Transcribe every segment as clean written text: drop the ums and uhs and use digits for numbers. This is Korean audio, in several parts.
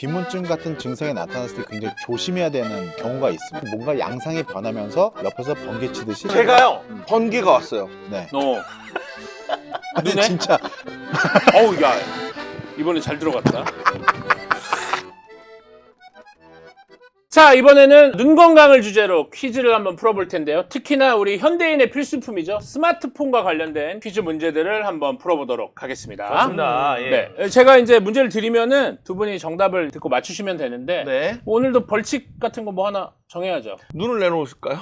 비문증 같은 증상이 나타났을 때 굉장히 조심해야 되는 경우가 있습니다. 뭔가 양상이 변하면서 옆에서 번개치듯이 제가요 번개가 왔어요. 네. 근데 눈에? 진짜 어우 야 이번에 잘 들어갔다. 자 이번에는 눈 건강을 주제로 퀴즈를 한번 풀어볼 텐데요. 특히나 우리 현대인의 필수품이죠. 스마트폰과 관련된 퀴즈 문제들을 한번 풀어보도록 하겠습니다. 좋습니다. 예. 네, 제가 이제 문제를 드리면은 두 분이 정답을 듣고 맞추시면 되는데 네. 오늘도 벌칙 같은 거 뭐 하나 정해야죠. 눈을 내놓으실까요?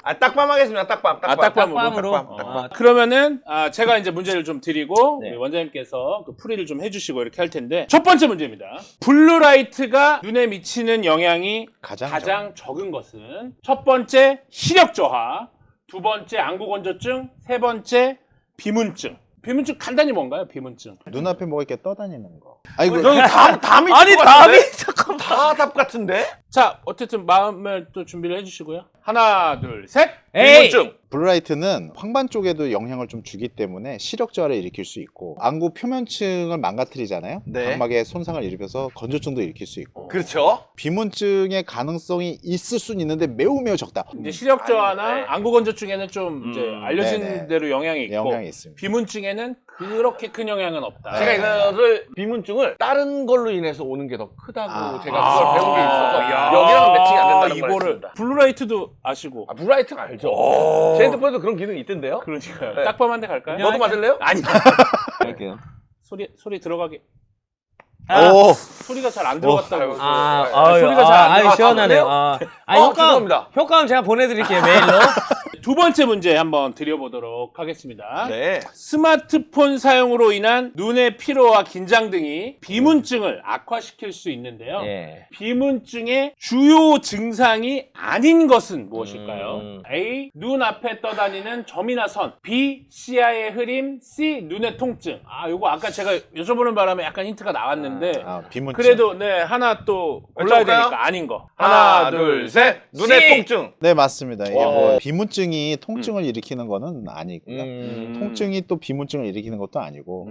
아 딱밤 하겠습니다. 딱밤. 딱밤으로. 그러면은 제가 이제 문제를 좀 드리고 네. 우리 원장님께서 그 풀이를 좀 해주시고 이렇게 할 텐데 첫 번째 문제입니다. 블루라이트가 눈에 미치는 영향이 가장 적은 것은 첫 번째 시력 저하, 두 번째 안구 건조증, 세 번째 비문증. 비문증 간단히 뭔가요? 비문증. 눈앞에 뭐가 이렇게 떠다니는 거. 아이고 여기 담이 아니, 답이 잠깐 다답 같은데? 자 어쨌든 마음을 또 준비를 해주시고요. 하나 둘 셋. 비문증. 블루라이트는 황반 쪽에도 영향을 좀 주기 때문에 시력 저하를 일으킬 수 있고 안구 표면층을 망가뜨리잖아요. 네. 각막에 손상을 일으켜서 건조증도 일으킬 수 있고 그렇죠. 비문증의 가능성이 있을 수는 있는데 매우 적다. 이제 시력 저하나 네. 안구 건조증에는 좀 이제 알려진 네네. 대로 영향이 있고 영향이 있습니다. 비문증에는 그렇게 큰 영향은 없다. 제가 네. 이거를 비문증을 다른 걸로 인해서 오는 게 더 크다고 제가 그걸 아. 배운 게 있어서 야. 여기랑 매칭이 안 된다는 걸 이거를 알았습니다. 블루라이트도 아시고. 블루라이트가 알죠. 제 핸드폰에도 그런 기능이 있던데요. 그러니까요. 네. 딱밤한테 갈까요? 너도 맞을래요? 아니. 할게요. 소리 들어가게. 오, 소리가 잘 안 들어갔다고. 소리가 잘 안 들어갔다고. 시원하네요. 죄송합니다. 효과음 제가 보내드릴게요, 메일로. 두 번째 문제 한번 드려보도록 하겠습니다. 네. 스마트폰 사용으로 인한 눈의 피로와 긴장 등이 비문증을 악화시킬 수 있는데요. 예. 비문증의 주요 증상이 아닌 것은 무엇일까요? A. 눈 앞에 떠다니는 점이나 선. B. 시야의 흐림. C. 눈의 통증. 요거 아까 제가 여쭤보는 바람에 약간 힌트가 나왔는데 비문증. 그래도 네 하나 또 골라야 여쭤볼까요? 되니까 아닌 거. 하나, 둘, 셋. 눈의 C. 통증. 네, 맞습니다. 이게 와. 뭐 비문증이 통증을 일으키는 거는 아니고요. 통증이 또 비문증을 일으키는 것도 아니고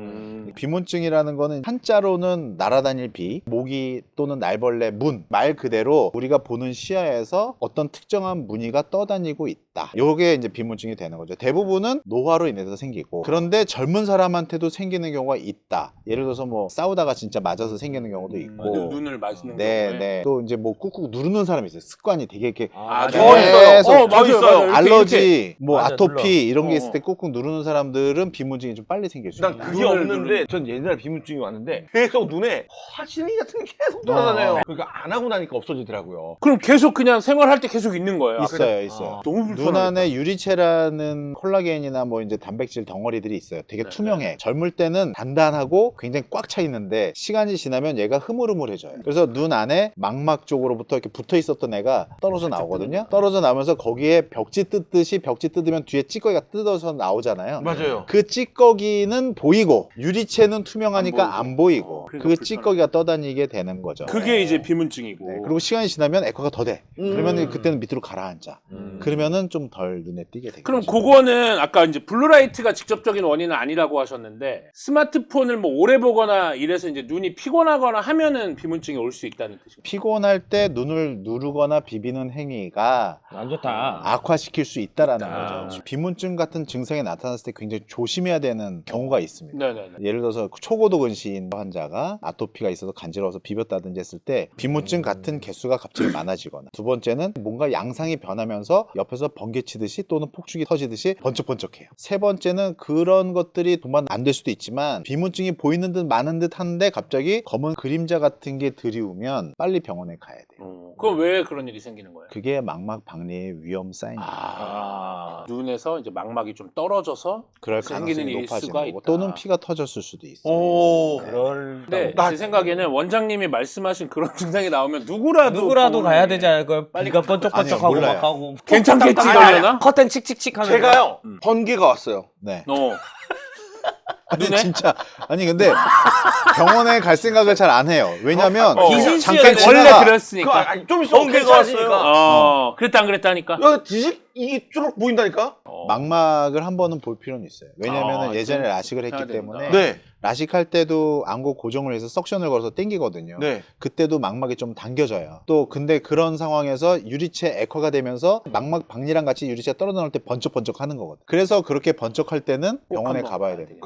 비문증이라는 거는 한자로는 날아다닐 비, 모기 또는 날벌레, 문, 말 그대로 우리가 보는 시야에서 어떤 특정한 무늬가 떠다니고 있다. 요게 이제 비문증이 되는 거죠. 대부분은 노화로 인해서 생기고 그런데 젊은 사람한테도 생기는 경우가 있다. 예를 들어서 뭐 싸우다가 진짜 맞아서 생기는 경우도 있고 눈을 맞는 네, 경우에. 네. 또 이제 뭐 꾹꾹 누르는 사람이 있어요. 습관이 되게 이렇게 저 계속 있어요. 맞아요, 있어요. 맞아요. 이렇게, 알러지, 이렇게. 뭐 맞아, 아토피 눌러. 이런 게 있을 때 꾹꾹 누르는 사람들은 비문증이 좀 빨리 생길 수 난 있어요. 그게 없는데 전 옛날에 비문증이 왔는데 계속 눈에 화신이 같은 게 계속 돌아다녀요. 그러니까 안 하고 나니까 없어지더라고요. 그럼 계속 그냥 생활할 때 계속 있는 거예요. 있어요. 너무 눈 불편하다. 안에 유리체라는 콜라겐이나 뭐 이제 단백질 덩어리들이 있어요. 되게 투명해. 젊을 때는 단단하고 굉장히 꽉 차 있는데 시간이 지나면 얘가 흐물흐물해져요. 그래서 눈 안에 망막 쪽으로부터 이렇게 붙어 있었던 애가 떨어져 나오거든요. 떨어져 나오면서 거기에 벽지 뜯듯이 벽지 뜯으면 뒤에 찌꺼기가 뜯어서 나오잖아요. 맞아요. 그 찌꺼기는 보이고 유리체는 투명하니까 안 보이고 그러니까 그 불편하다. 찌꺼기가 떠다니게 되는 거죠. 그게 이제 비문증이고. 네, 그리고 시간이 지나면 에코가 더 돼. 그러면 그때는 밑으로 가라앉아. 그러면은 좀 덜 눈에 띄게 되겠죠. 그럼 그거는 아까 이제 블루라이트가 직접적인 원인은 아니라고 하셨는데 스마트폰을 뭐 오래 보거나 이래서 이제 눈이 피곤하거나 하면은 비문증이 올 수 있다는 뜻이죠. 피곤할 때 눈을 누르거나 비비는 행위가 안 좋다. 악화시킬 수 있다라는 있다. 거죠. 비문증 같은 증상이 나타났을 때 굉장히 조심해야 되는 경우가 있습니다. 네네네. 예를 들어서 초고도근시인 환자가 아토피가 있어서 간지러워서 비볐다든지 했을 때 비문증 같은 개수가 갑자기 많아지거나 두 번째는 뭔가 양상이 변하면서 옆에서 번개치듯이 또는 폭죽이 터지듯이 번쩍번쩍해요. 세 번째는 그런 것들이 도만 안 될 수도 있지만 비문증이 보이는 듯 많은 듯 하는데 갑자기 검은 그림자 같은 게 들이우면 빨리 병원에 가야 돼요. 그럼 왜 그런 일이 생기는 거예요? 그게 망막 박리의 위험 사인입니다. 눈에서 이제 망막이 좀 떨어져서 그럴 생기는 가능성이 일일 높아지는 수가 거고 있다. 또는 피가 터졌을 수도 있어요. 오. 그럴. 근데 나- 제 생각에는 원장님이 말씀하신 그런 증상이 나오면 누구라도 누구라도 가야 병원에 되지 않을까요? 빨리 비가 번쩍번쩍하고 아니요, 몰라요. 막 하고. 괜찮겠지 그러려나? 커튼 칙칙칙 하면. 제가요 번개가 왔어요. 네. 눈에? 근데 진짜 아니 근데 병원에 갈 생각을 잘 안 해요. 왜냐면 잠깐 기신시였네. 원래 지나가 그랬으니까. 좀 있으면 번개가 괜찮아지니까. 그랬다 안 그랬다니까. 야, 지식 이게 쭉 보인다니까? 망막을 한 번은 볼 필요는 있어요. 왜냐하면 아, 예전에 좀 라식을 했기 해야 때문에 된다. 네. 라식할 때도 안구 고정을 해서 석션을 걸어서 당기거든요. 네. 그때도 망막이 좀 당겨져요. 또 근데 그런 상황에서 유리체 액화가 되면서 망막 박리랑 같이 유리체가 떨어져 나올 때 번쩍번쩍 하는 거거든요. 그래서 그렇게 번쩍할 때는 병원에 한번 가봐야 돼요. 네.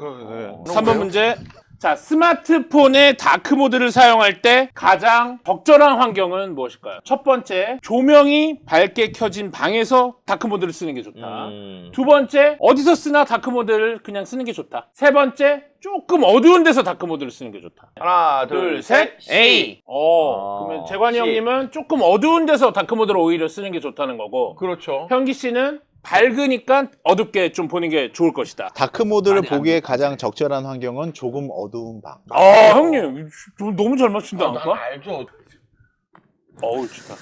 3번 문제. 자, 스마트폰의 다크 모드를 사용할 때 가장 적절한 환경은 무엇일까요? 첫 번째, 조명이 밝게 켜진 방에서 다크 모드를 쓰는 게 좋다. 두 번째, 어디서 쓰나 다크 모드를 그냥 쓰는 게 좋다. 세 번째, 조금 어두운 데서 다크 모드를 쓰는 게 좋다. 하나, 둘, 셋, A. 그러면 재관이 C. 형님은 조금 어두운 데서 다크 모드를 오히려 쓰는 게 좋다는 거고, 그렇죠. 현기 씨는 밝으니까 어둡게 좀 보는 게 좋을 것이다. 다크 모드를 많이 안 보기에 좋지. 가장 적절한 환경은 조금 어두운 방. 형님, 너무 잘 맞춘다. 난 아까? 알죠. 어우, 좋다.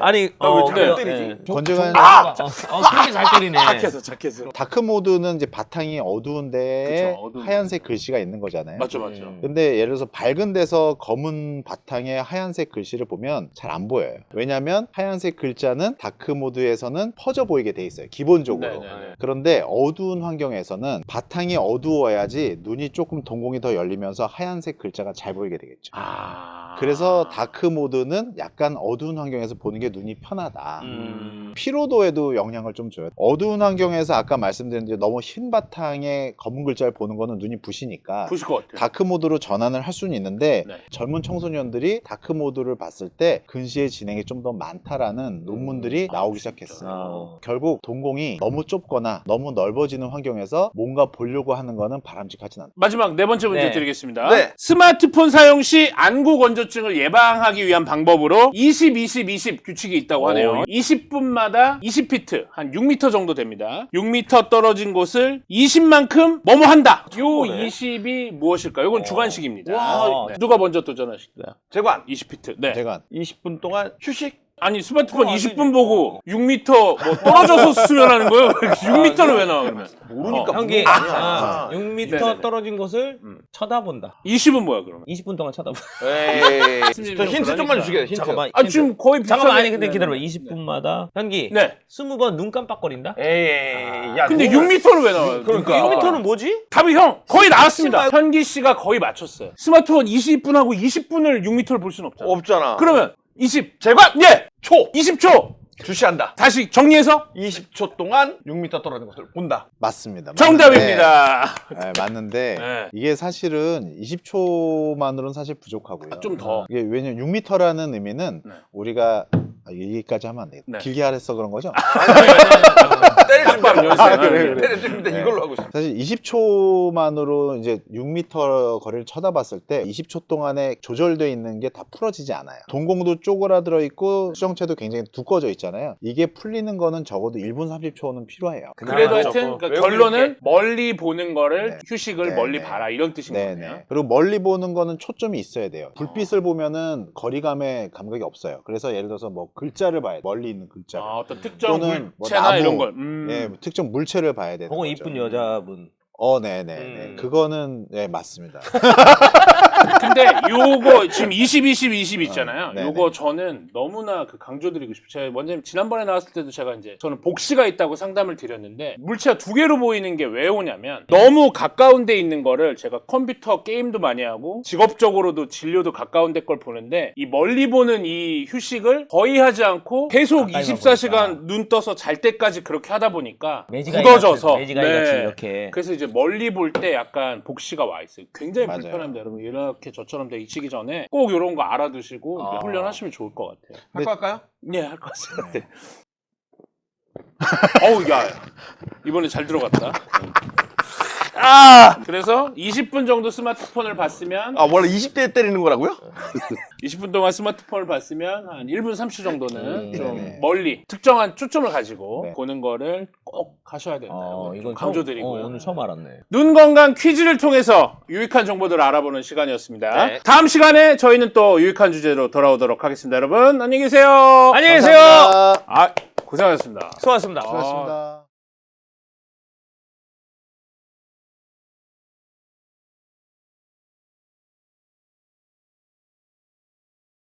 아니, 왜 네. 때리지? 건조한 그렇게 잘 때리네. 착해서. 다크 모드는 이제 바탕이 어두운데 그쵸, 어두운 하얀색 글씨가 있는 거잖아요. 맞죠. 근데 예를 들어서 밝은 데서 검은 바탕에 하얀색 글씨를 보면 잘 안 보여요. 왜냐하면 하얀색 글자는 다크 모드에서는 퍼져 보이게 돼 있어요. 기본적으로. 네네네. 그런데 어두운 환경에서는 바탕이 어두워야지 눈이 조금 동공이 더 열리면서 하얀색 글자가 잘 보이게 되겠죠. 그래서 다크 모드는 약간 어두운 환경에서 보는 게 눈이 편하다. 피로도에도 영향을 좀 줘요. 어두운 환경에서 아까 말씀드린 대로 너무 흰 바탕에 검은 글자를 보는 거는 눈이 부시니까 부실 것 같아요. 다크 모드로 전환을 할 수는 있는데 네. 젊은 청소년들이 다크 모드를 봤을 때 근시의 진행이 좀 더 많다라는 논문들이 나오기 시작했어요. 결국 동공이 너무 좁거나 너무 넓어지는 환경에서 뭔가 보려고 하는 거는 바람직하진 않다. 마지막 네 번째 문제 네. 드리겠습니다. 네. 스마트폰 사용 시 안구 건조증을 예방하기 위한 방법으로 20, 20, 20 규칙이 있다고 하네요. 20분마다 20피트, 한 6m 정도 됩니다. 6m 떨어진 곳을 20만큼 뭐뭐 한다. 요 20이 무엇일까요? 이건 주관식입니다. 와. 네. 누가 먼저 도전하실까요? 재관. 20피트. 네. 제가 20분 동안 휴식. 아니 스마트폰 20분 보고 6m 뭐 떨어져서 수면하는 거예요? 6m는 왜 나와 그러면? 모르니까. 형기, 아. 6m 네네네. 떨어진 곳을 쳐다본다. 20은 뭐야 그러면? 20분 동안 쳐다본다. 에이. 저 힌트 좀만 주시게요. 힌트. 잠깐만. 아 지금 거의 비슷하게. 잠깐만, 아니, 근데 기다려봐. 20분마다. 현기, 네. 20번 눈 깜빡거린다? 에이. 야, 근데 그거는- 6m는 왜 나와요? 그러니까. 6m는 뭐지? 답이 형 거의 나왔습니다. 현기 씨가 거의 맞췄어요. 스마트폰 20분하고 20분을 6m를 볼 수는 없잖아. 없잖아. 그러면 20 재관 예 초. 20초 주시한다. 다시 정리해서 20초 동안 6m 떨어진 것을 본다. 맞습니다. 정답입니다. 네, 맞는데 네. 이게 사실은 20초만으로는 사실 부족하고요. 좀 더. 이게 왜냐면 6m라는 의미는 네. 우리가 얘기까지 하면 안 되겠다. 네. 길게 하래서 그런 거죠? 때려줍니다. 연습. 그래. 때려줍니다. 네. 이걸로 하고 있어. 사실 20초만으로 이제 6m 거리를 쳐다봤을 때 20초 동안에 조절되어 있는 게 다 풀어지지 않아요. 동공도 쪼그라들어 있고 수정체도 굉장히 두꺼워져 있잖아요. 이게 풀리는 거는 적어도 1분 30초는 필요해요. 그래도 맞죠. 하여튼 그러니까 왜 결론은 그렇게? 멀리 보는 거를 네. 휴식을 네, 멀리 네. 봐라 이런 뜻인 거네요. 네네. 그리고 멀리 보는 거는 초점이 있어야 돼요. 불빛을 보면은 거리감의 감각이 없어요. 그래서 예를 들어서 뭐 글자를 봐야 돼. 멀리 있는 글자를. 어떤 특정 또는 뭐 물체나 나무, 이런 걸. 예, 특정 물체를 봐야 되는 보고 거죠. 이쁜 여자분. 네네. 그거는 네 맞습니다. 근데 요거 지금 20, 20, 20 있잖아요. 네네. 요거 저는 너무나 그 강조드리고 싶어요. 제가 먼저 지난번에 나왔을 때도 제가 이제 저는 복시가 있다고 상담을 드렸는데 물체가 두 개로 보이는 게 왜 오냐면 너무 가까운 데 있는 거를 제가 컴퓨터 게임도 많이 하고 직업적으로도 진료도 가까운 데 걸 보는데 이 멀리 보는 이 휴식을 거의 하지 않고 계속 가까이만 24시간 보니까. 눈 떠서 잘 때까지 그렇게 하다 보니까 매지가이 굳어져서 같이, 매지가이 같이 이렇게. 그래서 이제 멀리 볼 때 약간 복시가 와 있어요. 굉장히 맞아요. 불편합니다, 여러분. 이렇게 저처럼 되시기 전에 꼭 이런 거 알아두시고 이제 훈련하시면 좋을 것 같아요. 할거 할까요? 네, 할 것 같습니다. 어우, 야, 이번에 잘 들어갔다. 그래서 20분 정도 스마트폰을 봤으면 아, 원래 20대 때리는 거라고요? 20분 동안 스마트폰을 봤으면 한 1분 30초 정도는 좀 네네. 멀리 특정한 초점을 가지고 네. 보는 거를 꼭 하셔야 된다. 이건 강조드리고요. 오늘 처음 알았네. 눈 건강 퀴즈를 통해서 유익한 정보들을 알아보는 시간이었습니다. 네. 다음 시간에 저희는 또 유익한 주제로 돌아오도록 하겠습니다. 여러분 안녕히 계세요. 안녕히 계세요. 감사합니다. 아, 고생하셨습니다. 수고하셨습니다. 수고하셨습니다.